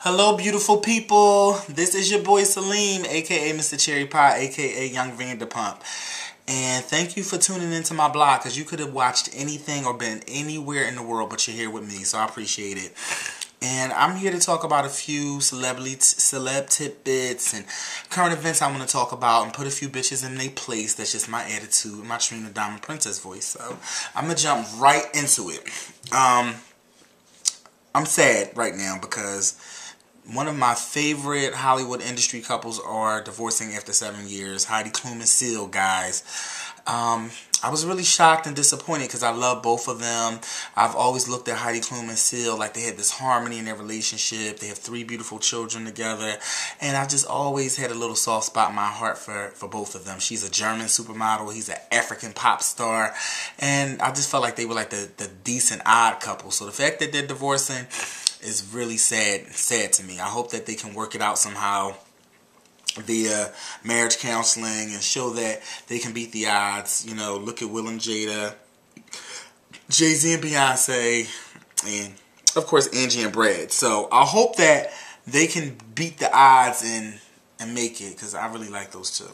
Hello, beautiful people. This is your boy Salim, aka Mr. Cherrypie, aka Young Vanderpump. And thank you for tuning into my blog, because you could have watched anything or been anywhere in the world, but you're here with me, so I appreciate it. And I'm here to talk about a few celeb tidbits and current events I want to talk about and put a few bitches in their place. That's just my attitude, my Trina Diamond Princess voice. So I'm going to jump right into it. I'm sad right now because one of my favorite Hollywood industry couples are divorcing after 7 years. Heidi Klum and Seal, guys. I was really shocked and disappointed because I love both of them. I've always looked at Heidi Klum and Seal like they had this harmony in their relationship. They have 3 beautiful children together. And I've just always had a little soft spot in my heart for both of them. She's a German supermodel. He's an African pop star. And I just felt like they were like the decent odd couple. So the fact that they're divorcing is really sad to me. I hope that they can work it out somehow via marriage counseling and show that they can beat the odds. You know, look at Will and Jada, Jay-Z and Beyonce, and of course Angie and Brad. So I hope that they can beat the odds and make it, because I really like those two.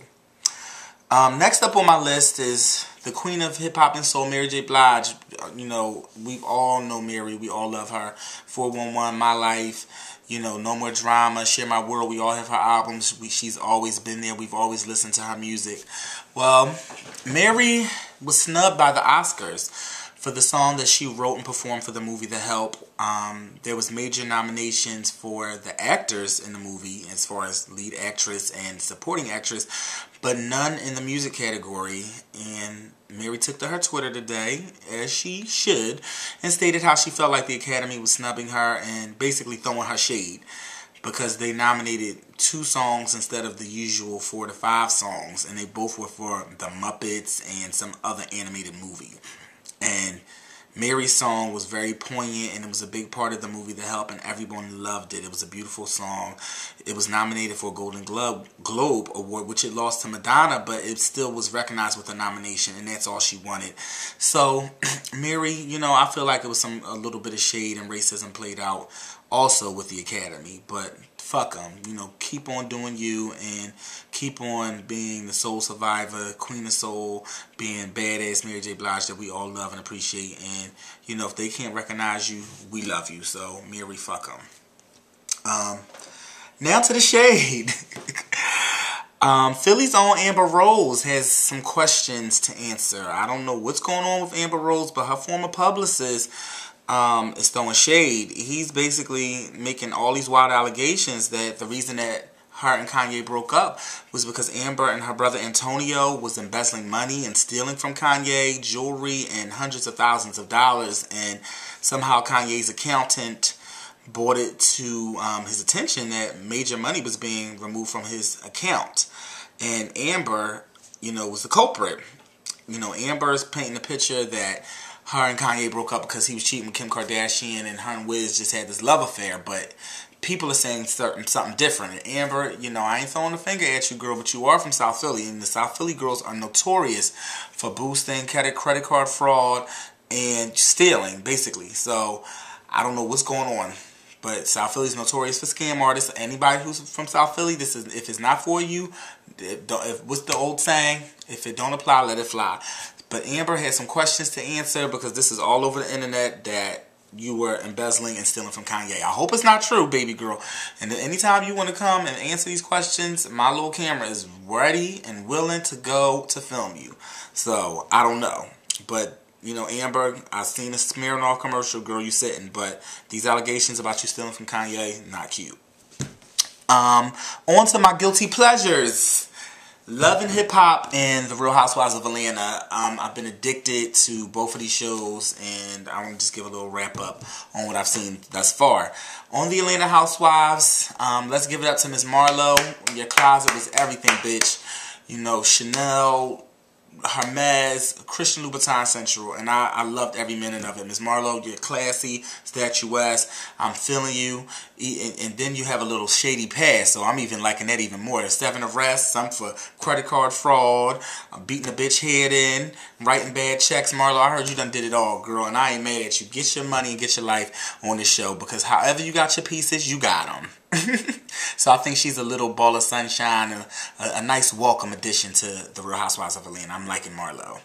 Next up on my list is the queen of hip-hop and soul, Mary J. Blige. You know, we all know Mary. We all love her. 411, My Life, you know, No More Drama, Share My World. We all have her albums. She's always been there. We've always listened to her music. Well, Mary was snubbed by the Oscars for the song that she wrote and performed for the movie The Help. There was major nominations for the actors in the movie as far as lead actress and supporting actress, but none in the music category. And Mary took to her Twitter today, as she should, and stated how she felt like the Academy was snubbing her and basically throwing her shade because they nominated 2 songs instead of the usual 4 to 5 songs, and they both were for The Muppets and some other animated movie. And Mary's song was very poignant, and it was a big part of the movie The Help, and everyone loved it. It was a beautiful song. It was nominated for a Golden Globe Award, which it lost to Madonna, but it still was recognized with a nomination, and that's all she wanted. So, Mary, you know, I feel like it was a little bit of shade and racism played out also with the Academy, but fuck them. You know, keep on doing you and keep on being the soul survivor, queen of soul, being badass Mary J. Blige that we all love and appreciate. And, you know, if they can't recognize you, we love you. So, Mary, fuck them. Now to the shade. Philly's own Amber Rose has some questions to answer. I don't know what's going on with Amber Rose, but her former publicist is throwing shade. He's basically making all these wild allegations that the reason that her and Kanye broke up was because Amber and her brother Antonio was embezzling money and stealing from Kanye, jewelry and hundreds of thousands of dollars, and somehow Kanye's accountant brought it to his attention that major money was being removed from his account. And Amber, you know, was the culprit. You know, Amber's painting the picture that her and Kanye broke up because he was cheating with Kim Kardashian and her and Wiz just had this love affair, but people are saying something different. And Amber, you know, I ain't throwing a finger at you, girl, but you are from South Philly, and the South Philly girls are notorious for boosting credit card fraud and stealing, basically. So I don't know what's going on, but South Philly's notorious for scam artists. Anybody who's from South Philly, this is, if it's not for you, what's the old saying? If it don't apply, let it fly. But Amber had some questions to answer because this is all over the internet that you were embezzling and stealing from Kanye. I hope it's not true, baby girl. And anytime you want to come and answer these questions, my little camera is ready and willing to go to film you. So, I don't know. But, you know, Amber, I've seen a Smirnoff commercial, girl, you sitting. But these allegations about you stealing from Kanye, not cute. On to my guilty pleasures. Loving hip-hop and The Real Housewives of Atlanta. I've been addicted to both of these shows, and I want to just give a little wrap-up on what I've seen thus far. On The Atlanta Housewives, let's give it up to Miss Marlo. Your closet was everything, bitch. You know, Chanel, Hermes, Christian Louboutin Central, and I loved every minute of it. Miss Marlo, you're classy, statuesque, I'm feeling you, and then you have a little shady past, so I'm even liking that even more. 7 arrests, some for credit card fraud, beating a bitch head in, writing bad checks. Marlo, I heard you done did it all, girl, and I ain't mad at you. Get your money and get your life on this show, because however you got your pieces, you got them. So I think she's a little ball of sunshine and a nice welcome addition to the Real Housewives of Atlanta. I'm liking Marlo.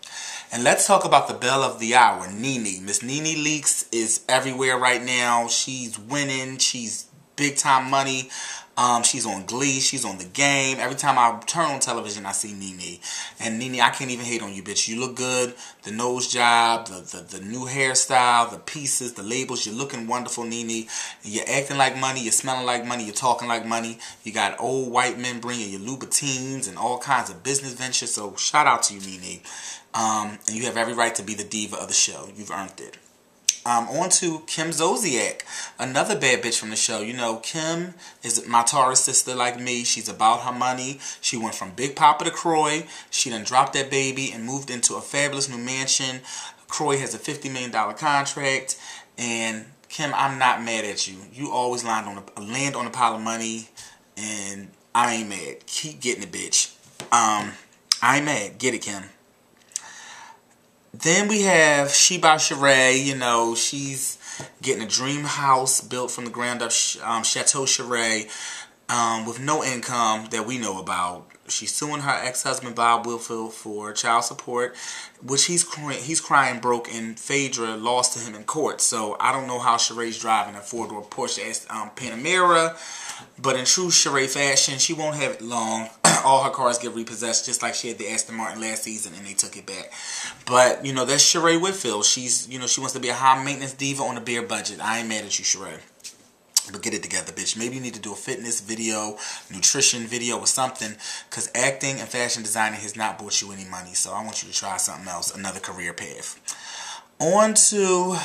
And let's talk about the belle of the hour, Nene. Miss Nene Leakes is everywhere right now. She's winning. She's big time money. She's on Glee. She's on The Game. Every time I turn on television, I see Nene. And Nene, I can't even hate on you, bitch. You look good. The nose job, the new hairstyle, the pieces, the labels. You're looking wonderful, Nene. You're acting like money. You're smelling like money. You're talking like money. You got old white men bringing you Louboutins and all kinds of business ventures. So shout out to you, Nene. And you have every right to be the diva of the show. You've earned it. On to Kim Zolciak, another bad bitch from the show. You know, Kim is my Taurus sister like me. She's about her money. She went from Big Papa to Croy. She done dropped that baby and moved into a fabulous new mansion. Croy has a $50 million contract. And Kim, I'm not mad at you. You always land on a pile of money. And I ain't mad. Keep getting it, bitch. I ain't mad. Get it, Kim. Then we have Sheba Sheree. You know, she's getting a dream house built from the ground up, Chateau Sheree, with no income that we know about. She's suing her ex-husband Bob Wilfield for child support, which he's crying broke, and Phaedra lost to him in court. So I don't know how Sheree's driving a 4-door Porsche Panamera, but in true Sheree fashion, she won't have it long. All her cars get repossessed, just like she had the Aston Martin last season, and they took it back. But you know, that's Sheree Whitfield. She's, you know, she wants to be a high maintenance diva on a bare budget. I ain't mad at you, Sheree. But get it together, bitch. Maybe you need to do a fitness video, nutrition video, or something. Because acting and fashion designing has not brought you any money. So I want you to try something else, another career path. On to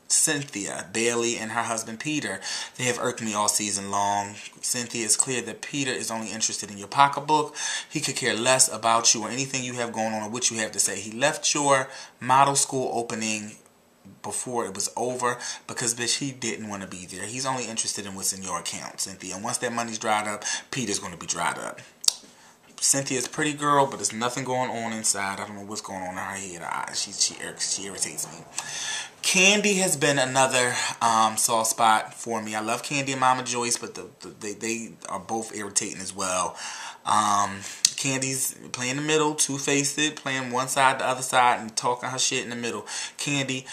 Cynthia Bailey and her husband Peter. They have irked me all season long. Cynthia, is clear that Peter is only interested in your pocketbook. He could care less about you or anything you have going on or what you have to say. He left your model school opening before it was over because, bitch, he didn't want to be there. He's only interested in what's in your account, Cynthia. And once that money's dried up, Peter's going to be dried up. Cynthia's a pretty girl, but there's nothing going on inside. I don't know what's going on in her head. She irritates me. Candy has been another soft spot for me. I love Candy and Mama Joyce, but they are both irritating as well. Candy's playing the middle, two-faced, playing one side, the other side, and talking her shit in the middle. Candy,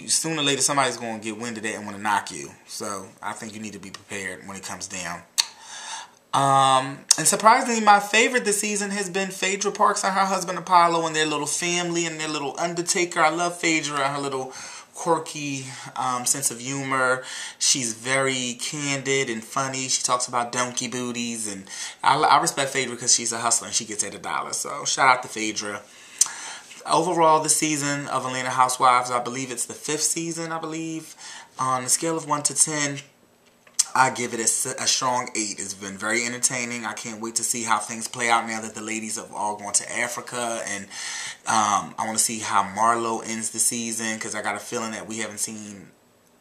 sooner or later somebody's going to get wind of that and want to knock you. So I think you need to be prepared when it comes down. And surprisingly, my favorite this season has been Phaedra Parks and her husband Apollo and their little family and their little undertaker. I love Phaedra and her little quirky sense of humor. She's very candid and funny. She talks about donkey booties, and I respect Phaedra because she's a hustler and she gets at $1. So shout out to Phaedra. Overall, the season of Atlanta Housewives, I believe it's the 5th season, I believe. On a scale of 1 to 10, I give it a strong 8. It's been very entertaining. I can't wait to see how things play out now that the ladies have all gone to Africa. And I want to see how Marlo ends the season, because I got a feeling that we haven't seen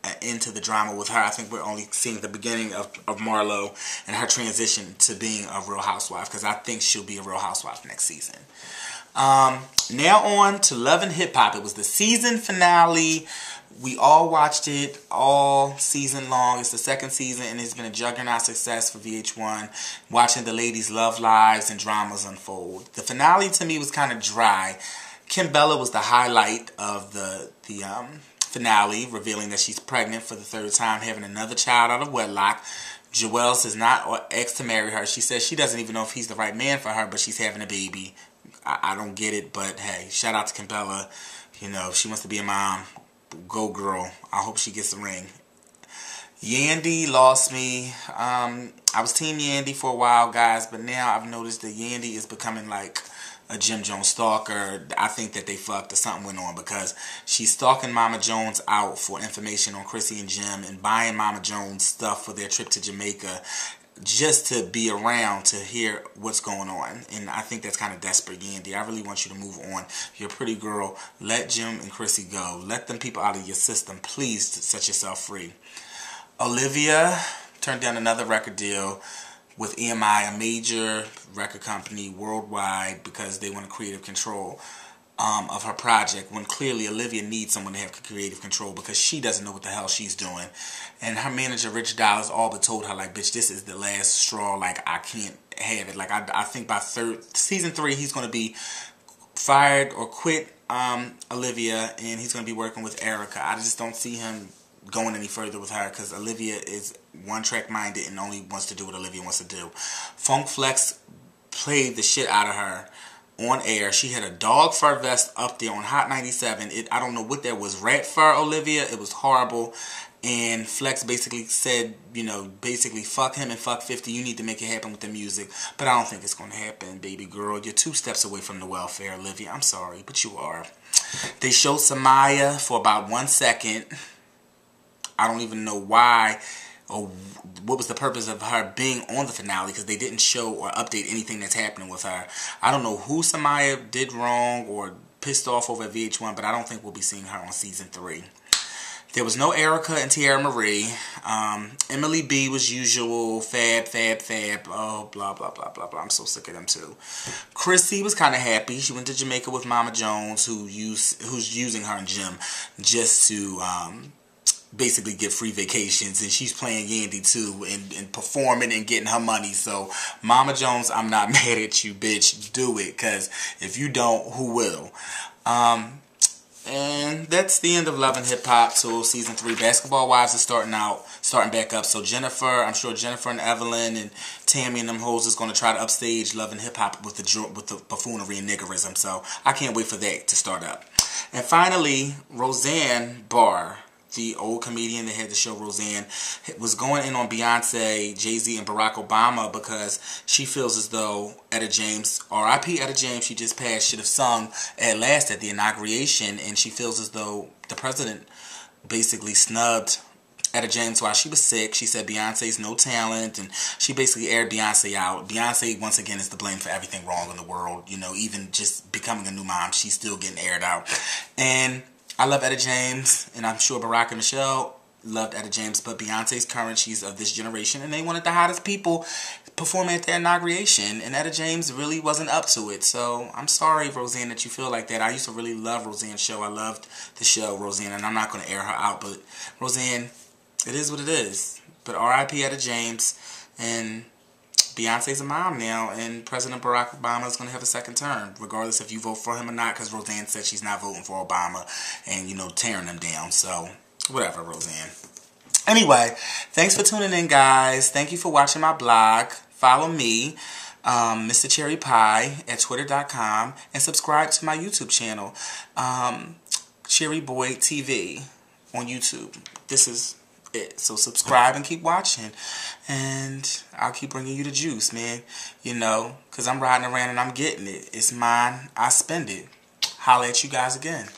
an end to the drama with her. I think we're only seeing the beginning of Marlo and her transition to being a Real Housewife, because I think she'll be a Real Housewife next season. Now on to Love and Hip Hop. It was the season finale. We all watched it all season long. It's the 2nd season, and it's been a juggernaut success for VH1. Watching the ladies' love lives and dramas unfold. The finale to me was kind of dry. Kim Bella was the highlight of the finale, revealing that she's pregnant for the 3rd time, having another child out of wedlock. Joelle is not ex to marry her. She says she doesn't even know if he's the right man for her, but she's having a baby. I don't get it, but hey, shout out to Kim Bella. You know, if she wants to be a mom, go girl. I hope she gets a ring. Yandy lost me. I was Team Yandy for a while, guys, but now I've noticed that Yandy is becoming like a Jim Jones stalker. I think that they fucked or something went on, because she's stalking Mama Jones out for information on Chrissy and Jim and buying Mama Jones stuff for their trip to Jamaica. just to be around to hear what's going on. And I think that's kind of desperate, Yandy. I really want you to move on. You're a pretty girl. Let Jim and Chrissy go. Let them people out of your system. Please set yourself free. Olivia turned down another record deal with EMI, a major record company worldwide, because they want creative control of her project, when clearly Olivia needs someone to have creative control because she doesn't know what the hell she's doing. And her manager, Rich Dollars, all but told her, like, bitch, this is the last straw. Like, I can't have it. Like, I think by season 3, he's going to be fired or quit Olivia, and he's going to be working with Erica. I just don't see him going any further with her because Olivia is one-track minded and only wants to do what Olivia wants to do. Funk Flex played the shit out of her on air. She had a dog fur vest up there on Hot 97. I don't know what that was. Rat fur, Olivia. It was horrible. And Flex basically said, you know, basically fuck him and fuck 50. You need to make it happen with the music. But I don't think it's going to happen, baby girl. You're 2 steps away from the welfare, Olivia. I'm sorry, but you are. They showed Samaya for about 1 second. I don't even know why or what was the purpose of her being on the finale, because they didn't show or update anything that's happening with her. I don't know who Samaya did wrong or pissed off over at VH1, but I don't think we'll be seeing her on season 3. There was no Erica and Tierra Marie. Emily B was usual. Fab. Oh, blah, blah, blah, blah, blah. I'm so sick of them too. Chrissy was kind of happy. She went to Jamaica with Mama Jones, who's using her and Jim just to basically get free vacations, and she's playing Yandy too and performing and getting her money. So Mama Jones, I'm not mad at you, bitch. Do it, because if you don't, who will? And that's the end of Love and Hip Hop. So season 3, Basketball Wives is starting back up. So I'm sure Jennifer and Evelyn and Tammy and them hoes is going to try to upstage Love and Hip Hop with the buffoonery and niggerism. So I can't wait for that to start up. And finally, Roseanne Barr, the old comedian that had the show Roseanne, was going in on Beyonce, Jay-Z, and Barack Obama because she feels as though Etta James, R.I.P. Etta James, she just passed, should have sung at last at the inauguration, and she feels as though the president basically snubbed Etta James while she was sick. She said Beyonce's no talent, and she basically aired Beyonce out. Beyonce, once again, is to blame for everything wrong in the world. You know, even just becoming a new mom, she's still getting aired out. And I love Etta James, and I'm sure Barack and Michelle loved Etta James, but Beyonce's current, she's of this generation, and they wanted the hottest people performing at their inauguration, and Etta James really wasn't up to it. So I'm sorry, Roseanne, that you feel like that. I used to really love Roseanne's show. I loved the show, Roseanne, and I'm not going to air her out, but Roseanne, it is what it is. But R.I.P. Etta James, and Beyonce's a mom now, and President Barack Obama is going to have a second term, regardless if you vote for him or not, because Roseanne said she's not voting for Obama and, you know, tearing them down. So, whatever, Roseanne. Anyway, thanks for tuning in, guys. Thank you for watching my blog. Follow me, Mr. Cherrypie, at twitter.com, and subscribe to my YouTube channel, Cherry Boy TV, on YouTube. This is it. So subscribe and keep watching, and I'll keep bringing you the juice, man. You know, because I'm riding around and I'm getting it. It's mine. I spend it. Holla at you guys again.